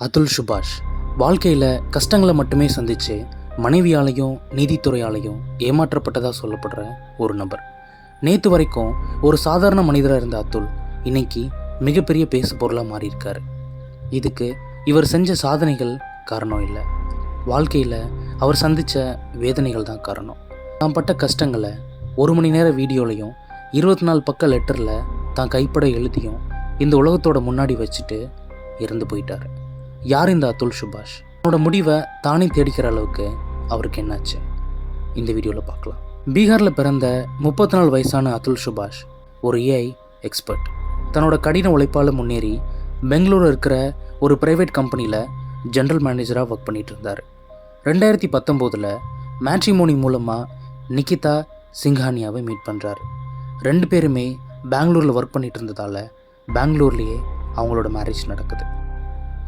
அதுல் சுபாஷ் வாழ்க்கையில் கஷ்டங்களை மட்டுமே சந்தித்து மனைவியாலையும் நீதித்துறையாலையும் ஏமாற்றப்பட்டதாக சொல்லப்படுற ஒரு நபர். நேற்று வரைக்கும் ஒரு சாதாரண மனிதராக இருந்த அதுல் இன்னைக்கு மிகப்பெரிய பேசு பொருளாக மாறியிருக்காரு. இதுக்கு இவர் செஞ்ச சாதனைகள் காரணம் இல்லை, வாழ்க்கையில் அவர் சந்தித்த வேதனைகள் தான் காரணம். தான் பட்ட கஷ்டங்களை 1 மணி நேர வீடியோலையும் 24 பக்க லெட்டரில் தான் கைப்பட எழுதியும் இந்த உலகத்தோட முன்னாடி வச்சுட்டு இறந்து போயிட்டார். யார் இந்த அதுல் சுபாஷ்? அவனோட முடிவை தானே தேடிக்கிற அளவுக்கு அவருக்கு என்னாச்சு இந்த வீடியோவில் பார்க்கலாம். பீகாரில் பிறந்த 34 வயசான அதுல் சுபாஷ் ஒரு ஏஐ எக்ஸ்பர்ட். தன்னோட கடின உழைப்பால் முன்னேறி பெங்களூரில் இருக்கிற ஒரு ப்ரைவேட் கம்பெனியில் ஜென்ரல் மேனேஜராக ஒர்க் பண்ணிகிட்டு இருந்தார். 2019 மேட்ரிமோனி மூலமாக நிகிதா சிங்கானியாவை மீட் பண்ணுறாரு. 2 பேருமே பெங்களூரில் ஒர்க் பண்ணிகிட்டு இருந்ததால் பெங்களூர்லேயே அவங்களோட மேரேஜ் நடக்குது.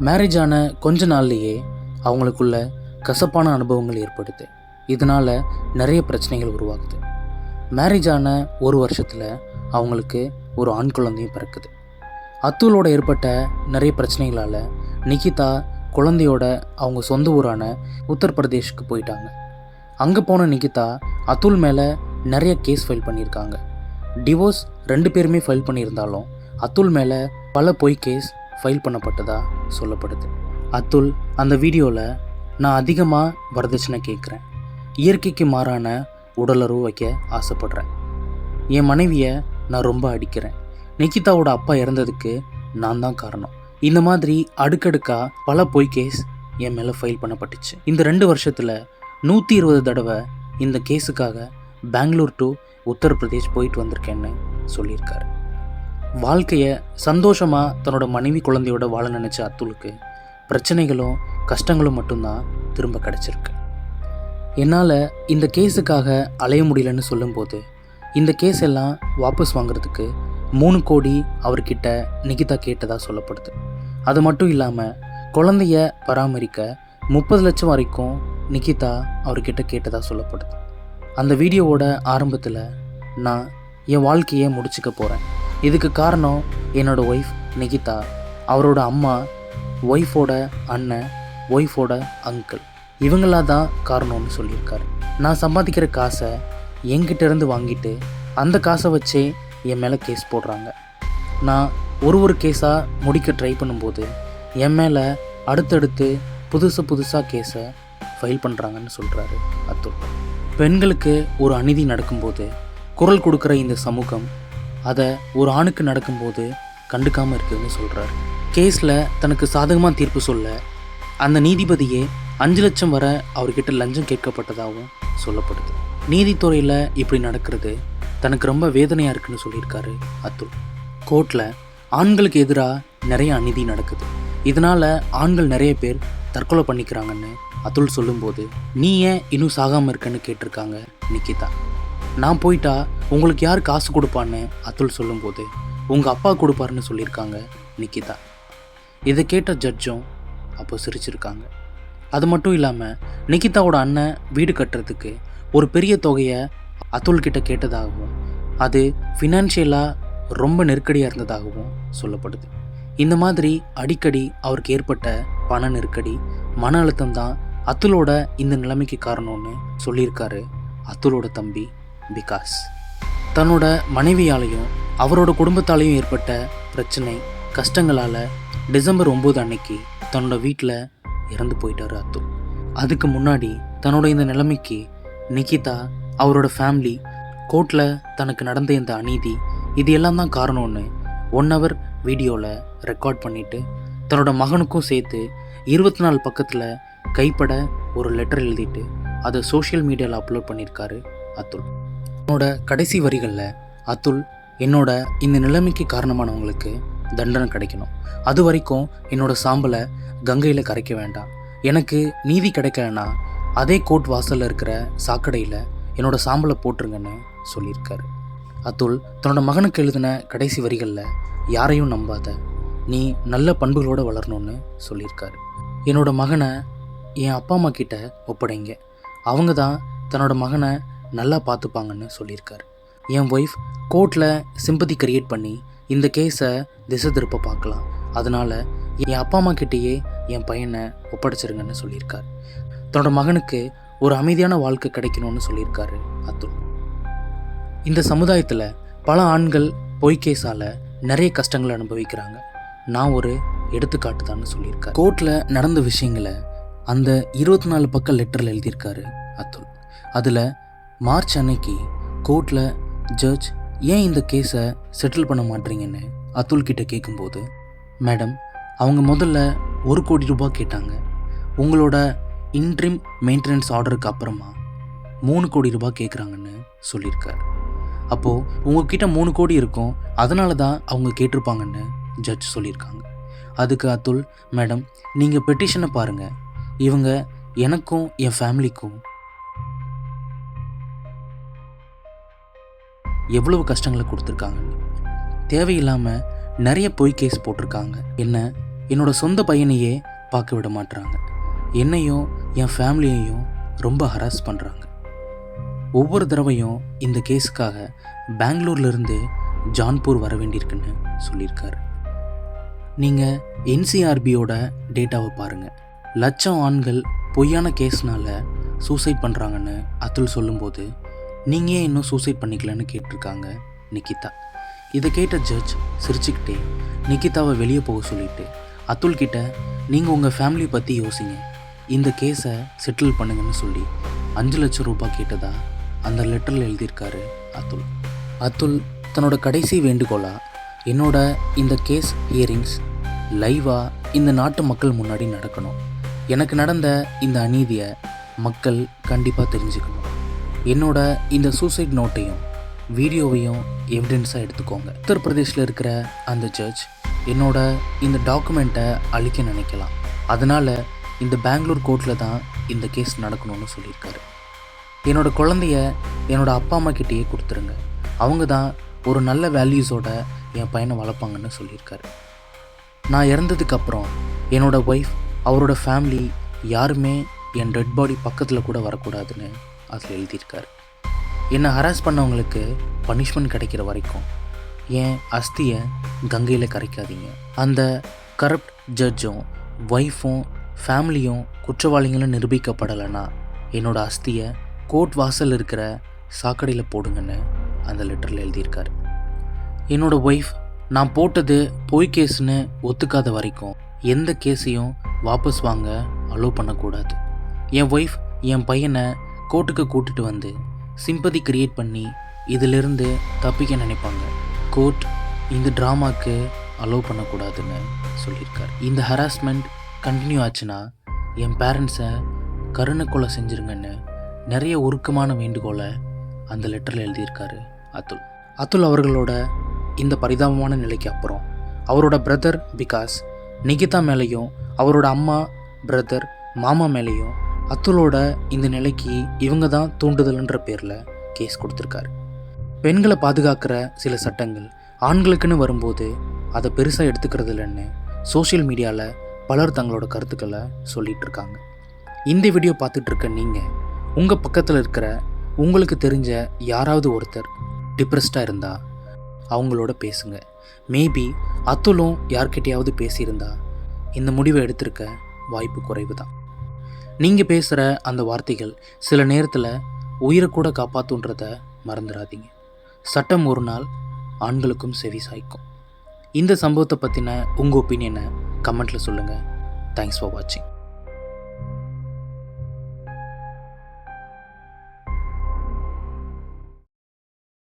மேரேஜ் ஆன கொஞ்ச நாள்லேயே அவங்களுக்குள்ள கசப்பான அனுபவங்கள் ஏற்படுது. இதனால் நிறைய பிரச்சனைகள் உருவாகுது. மேரேஜ் ஆன 1 வருஷத்தில் அவங்களுக்கு ஒரு ஆண் குழந்தையும் பிறக்குது. அதுலோட ஏற்பட்ட நிறைய பிரச்சனைகளால் நிகிதா குழந்தையோட அவங்க சொந்த ஊரான உத்தரப்பிரதேஷ்க்கு போயிட்டாங்க. அங்கே போன நிகிதா அதுல் மேலே நிறைய கேஸ் ஃபைல் பண்ணியிருக்காங்க. டிவோர்ஸ் 2 பேருமே ஃபைல் பண்ணியிருந்தாலும் அதுல் மேலே பல பொய் கேஸ் ஃபைல் பண்ணப்பட்டதா சொல்லப்படுது. அதுல் அந்த வீடியோவில் நான் அதிகமாக வரதட்சணை கேட்குறேன், இயற்கைக்கு மாறான உடலுறவு வைக்க ஆசைப்படுறேன், என் மனைவியை நான் ரொம்ப அடிக்கிறேன், நிகிதாவோட அப்பா இறந்ததுக்கு நான் தான் காரணம், இந்த மாதிரி அடுக்கடுக்காக பல பொய் கேஸ் என் மேலே ஃபைல் பண்ணப்பட்டுச்சு. இந்த 2 வருஷத்தில் 120 தடவை இந்த கேஸுக்காக பெங்களூர் டு உத்தரப்பிரதேஷ் போயிட்டு வந்திருக்கேன்னு சொல்லியிருக்காரு. வாழ்க்கையை சந்தோஷமாக தன்னோட மனைவி குழந்தையோட வாழ நினச்ச அதுலுக்கு பிரச்சனைகளும் கஷ்டங்களும் மட்டும்தான் திரும்ப கிடச்சிருக்கு. என்னால் இந்த கேஸுக்காக அலைய முடியலன்னு சொல்லும்போது இந்த கேஸ் எல்லாம் வாபஸ் வாங்குறதுக்கு 3 கோடி அவர்கிட்ட நிகிதா கேட்டதாக சொல்லப்படுது. அது மட்டும் இல்லாமல் குழந்தைய பராமரிக்க 30 லட்சம் வரைக்கும் நிகிதா அவர்கிட்ட கேட்டதாக சொல்லப்படுது. அந்த வீடியோவோட ஆரம்பத்தில் நான் என் வாழ்க்கையை முடிச்சுக்க போகிறேன், இதுக்கு காரணம் என்னோடய ஒய்ஃப் நிகிதா, அவரோட அம்மா, ஒய்ஃபோட அண்ணன், ஒய்ஃபோட அங்கிள், இவங்களாக தான் காரணம்னு சொல்லியிருக்காரு. நான் சம்பாதிக்கிற காசை என்கிட்ட இருந்து வாங்கிட்டு அந்த காசை வச்சே என் மேலே கேஸ் போடுறாங்க. நான் ஒரு கேஸாக முடிக்க ட்ரை பண்ணும்போது என் மேலே அடுத்தடுத்து புதுசாக கேஸை ஃபைல் பண்ணுறாங்கன்னு சொல்கிறாரு அதுல். பெண்களுக்கு ஒரு அநீதி நடக்கும்போது குரல் கொடுக்குற இந்த சமூகம் அதை ஒரு ஆணுக்கு நடக்கும்போது கண்டுக்காமல் இருக்குதுன்னு சொல்கிறாரு. கேஸில் தனக்கு சாதகமாக தீர்ப்பு சொல்ல அந்த நீதிபதியே 5 லட்சம் வரை அவர்கிட்ட லஞ்சம் கேட்கப்பட்டதாகவும் சொல்லப்படுது. நீதித்துறையில் இப்படி நடக்கிறது தனக்கு ரொம்ப வேதனையாக இருக்குன்னு சொல்லியிருக்காரு அதுல். கோர்ட்டில் ஆண்களுக்கு எதிராக நிறைய அநீதி நடக்குது, இதனால் ஆண்கள் நிறைய பேர் தற்கொலை பண்ணிக்கிறாங்கன்னு அதுல் சொல்லும்போது நீ ஏன் இன்னும் சாகாமல் இருக்கன்னு கேட்டிருக்காங்க நிகிதா. நான் போயிட்டா உங்களுக்கு யார் காசு கொடுப்பான்னு அதுல் சொல்லும்போது உங்கள் அப்பா கொடுப்பாருன்னு சொல்லியிருக்காங்க நிகிதா. இதை கேட்ட ஜட்ஜும் அப்போ சிரிச்சிருக்காங்க. அது மட்டும் இல்லாமல் நிகிதாவோட அண்ணன் வீடு கட்டுறதுக்கு ஒரு பெரிய தொகையை அதுல்கிட்ட கேட்டதாகவும் அது ஃபினான்ஷியலாக ரொம்ப நெருக்கடியாக இருந்ததாகவும் சொல்லப்படுது. இந்த மாதிரி அடிக்கடி அவருக்கு ஏற்பட்ட பண நெருக்கடி, மன அழுத்தம் தான் அதுலோட இந்த நிலைமைக்கு காரணம்னு சொல்லியிருக்காரு அதுலோட தம்பி விகாஸ். தன்னோட மனைவியாலையும் அவரோட குடும்பத்தாலையும் ஏற்பட்ட பிரச்சனை கஷ்டங்களால் டிசம்பர் 9 அன்னைக்கு தன்னோட வீட்டில் இறந்து போயிட்டார் அதுல். அதுக்கு முன்னாடி தன்னோட இந்த நிலைமைக்கு நிகிதா, அவரோட ஃபேமிலி, கோர்ட்டில் தனக்கு நடந்த இந்த அநீதி, இது எல்லாம் தான் காரணம்னு 1 ஹவர் வீடியோவில் ரெக்கார்ட் பண்ணிவிட்டு தன்னோட மகனுக்கும் சேர்த்து 24 பக்கத்தில் கைப்பட ஒரு லெட்டர் எழுதிட்டு அதை சோஷியல் மீடியாவில் அப்லோட் பண்ணியிருக்காரு அதுல். என்னோட கடைசி வரிகளில் அதுல், என்னோட இந்த நிலைமைக்கு காரணமானவங்களுக்கு தண்டனை கிடைக்கணும், அது வரைக்கும் என்னோட சாம்பலை கங்கையில் கரைக்க வேண்டாம், எனக்கு நீதி கிடைக்கலன்னா அதே கோர்ட் வாசலில் இருக்கிற சாக்கடையில் என்னோட சாம்பலை போட்டுருங்கன்னு சொல்லியிருக்காரு. அதுல் தன்னோட மகனுக்கு எழுதின கடைசி வரிகளில் யாரையும் நம்பாத, நீ நல்ல பண்புகளோடு வளரணும்னு சொல்லியிருக்காரு. என்னோட மகனை என் அப்பா அம்மா கிட்ட ஒப்படைங்க, அவங்க தான் தன்னோட மகனை நல்லா பார்த்துப்பாங்கன்னு சொல்லியிருக்காரு. என் ஒய்ஃப் கோர்ட்டில் சிம்பத்தி கிரியேட் பண்ணி இந்த கேஸை திசை திருப்ப பார்க்கலாம், அதனால் என் அப்பா அம்மா கிட்டேயே என் பையனை ஒப்படைச்சிருங்கன்னு சொல்லியிருக்கார். தன்னோட மகனுக்கு ஒரு அமைதியான வாழ்க்கை கிடைக்கணும்னு சொல்லியிருக்காரு அதுல். இந்த சமுதாயத்தில் பல ஆண்கள் பொய் கேஸால் நிறைய கஷ்டங்களை அனுபவிக்கிறாங்க. நான் ஒரு எடுத்துக்காட்டு தான் சொல்லியிருக்காரு. கோர்ட்டில் நடந்த விஷயங்களை அந்த 24 பக்க லெட்டரில் எழுதியிருக்காரு அதுல். அதில் மார்ச் அன்னைக்கு கோர்ட்டில் ஜட்ஜ் ஏன் இந்த கேஸை செட்டில் பண்ண மாட்டீங்கன்னு அதுல் கிட்ட கேட்கும்போது, மேடம் அவங்க முதல்ல 1 கோடி ரூபாய் கேட்டாங்க, உங்களோட இன்ட்ரிம் மெயின்டெனன்ஸ் ஆர்டருக்கு அப்புறமா 3 கோடி ரூபாய் கேட்குறாங்கன்னு சொல்லியிருக்காரு. அப்போது உங்ககிட்ட 3 கோடி இருக்கும், அதனால தான் அவங்க கேட்டிருப்பாங்கன்னு ஜட்ஜ் சொல்லியிருக்காங்க. அதுக்கு அதுல், மேடம் நீங்கள் பெட்டிஷனை பாருங்கள், இவங்க எனக்கும் என் ஃபேமிலிக்கும் எவ்வளவு கஷ்டங்களை கொடுத்துருக்காங்கன்னு. தேவையில்லாமல் நிறைய பொய் கேஸ் போட்டிருக்காங்க. என்னோட சொந்த பையனையே பார்க்க விட மாட்டுறாங்க, என்னையும் என் ஃபேமிலியையும் ரொம்ப ஹராஸ் பண்ணுறாங்க. ஒவ்வொரு தடவையும் இந்த கேஸுக்காக பெங்களூர்லேருந்து ஜான்பூர் வர வேண்டியிருக்குன்னு சொல்லியிருக்காரு. நீங்கள் என்சிஆர்பியோட டேட்டாவை பாருங்கள். லட்சம் ஆண்கள் பொய்யான கேஸ்னால சூசைட் பண்ணுறாங்கன்னு அதுல் சொல்லும்போது, நீங்கள் ஏன் இன்னும் சூசைட் பண்ணிக்கலன்னு கேட்டிருக்காங்க நிகிதா. இதை கேட்ட ஜட்ஜ் சிரிச்சுக்கிட்டே நிகிதாவை வெளியே போக சொல்லிட்டு அதுல் கிட்ட, நீங்கள் உங்கள் ஃபேமிலியை பற்றி யோசிங்க, இந்த கேஸை செட்டில் பண்ணுங்கன்னு சொல்லி 5 லட்சம் ரூபாய் கேட்டதா அந்த லெட்டரில் எழுதியிருக்காரு அதுல். அதுல் தன்னோட கடைசி வேண்டுகோளாக, என்னோட இந்த கேஸ் ஹியரிங்ஸ் லைவாக இந்த நாட்டு மக்கள் முன்னாடி நடக்கணும், எனக்கு நடந்த இந்த அநீதியை மக்கள் கண்டிப்பாக தெரிஞ்சுக்கணும், என்னோட இந்த சூசைட் நோட்டையும் வீடியோவையும் எவிடன்ஸாக எடுத்துக்கோங்க. உத்தரப்பிரதேஷில் இருக்கிற அந்த ஜட்ஜ் என்னோட இந்த டாக்குமெண்ட்டை அழிக்க நினைக்கலாம், அதனால் இந்த பெங்களூர் கோர்ட்டில் தான் இந்த கேஸ் நடக்கணும்னு சொல்லியிருக்காரு. என்னோட குழந்தைய என்னோட அப்பா அம்மா கிட்டேயே கொடுத்துருங்க, அவங்க தான் ஒரு நல்ல வேல்யூஸோட என் பையனை வளர்ப்பாங்கன்னு சொல்லியிருக்காரு. நான் இறந்ததுக்கப்புறம் என்னோட ஒய்ஃப், அவரோட ஃபேமிலி யாருமே என் டெட் பாடி பக்கத்தில் கூட வரக்கூடாதுன்னு அதில் எழுதியிருக்காரு. என்னை ஹராஸ் பண்ணவங்களுக்கு பனிஷ்மெண்ட் கிடைக்கிற வரைக்கும் என் அஸ்தியை கங்கையில் கரைக்காதீங்க. அந்த கரப்ட் ஜட்ஜும் ஒய்ஃபும் ஃபேமிலியும் குற்றவாளிகளும் நிரூபிக்கப்படலைன்னா என்னோட அஸ்தியை கோர்ட் வாசல் இருக்கிற சாக்கடையில் போடுங்கன்னு அந்த லெட்டரில் எழுதியிருக்காரு. என்னோட ஒய்ஃப் நான் போட்டது பொய் கேஸ்னு ஒத்துக்காத வரைக்கும் எந்த கேஸையும் வாபஸ் வாங்க அலோவ் பண்ணக்கூடாது. என் ஒய்ஃப் என் பையனை கோர்ட்டுக்கு கூட்டிட்டு வந்து சிம்பதி கிரியேட் பண்ணி இதிலிருந்து தப்பிக்க நினைப்பாங்க. கோர்ட் இந்த ட்ராமாக்கு அலோவ் பண்ணக்கூடாதுன்னு சொல்லியிருக்காரு. இந்த ஹராஸ்மெண்ட் கண்டினியூ ஆச்சுன்னா என் பேரண்ட்ஸை கருணை கொலை செஞ்சுருங்கன்னு நிறைய உருக்கமான வேண்டுகோளை அந்த லெட்டரில் எழுதியிருக்காரு அதுல். அதுல் அவர்களோட இந்த பரிதாபமான நிலைக்கு அப்புறம் அவரோட பிரதர் பிகாஸ் நிகிதா மேலேயும் அவரோட அம்மா, பிரதர், மாமா மேலேயும் அதுலோட இந்த நிலைக்கு இவங்க தான் தூண்டுதல்ன்ற பேரில் கேஸ் கொடுத்துருக்காரு. பெண்களை பாதுகாக்கிற சில சட்டங்கள் ஆண்களுக்குன்னு வரும்போது அதை பெருசாக எடுத்துக்கிறது இல்லைன்னு சோஷியல் மீடியாவில் பலர் தங்களோட கருத்துக்களை சொல்லிகிட்டு இருக்காங்க. இந்த வீடியோ பார்த்துட்ருக்க நீங்கள் உங்கள் பக்கத்தில் இருக்கிற உங்களுக்கு தெரிஞ்ச யாராவது ஒருத்தர் டிப்ரெஸ்டாக இருந்தால் அவங்களோட பேசுங்க. மேபி அதுலும் யார்கிட்டையாவது பேசியிருந்தா இந்த முடிவை எடுத்திருக்க வாய்ப்பு குறைவு தான். நீங்கள் பேசுகிற அந்த வார்த்தைகள் சில நேரத்தில் உயிரை கூட காப்பாற்றுன்றதை மறந்துடாதீங்க. சட்டம் ஒரு நாள் ஆண்களுக்கும் செவி சாய்க்கும். இந்த சம்பவத்தை பற்றின உங்கள் ஒப்பீனியனை கமெண்ட்டில் சொல்லுங்கள். தேங்க்ஸ் ஃபார் வாட்சிங்.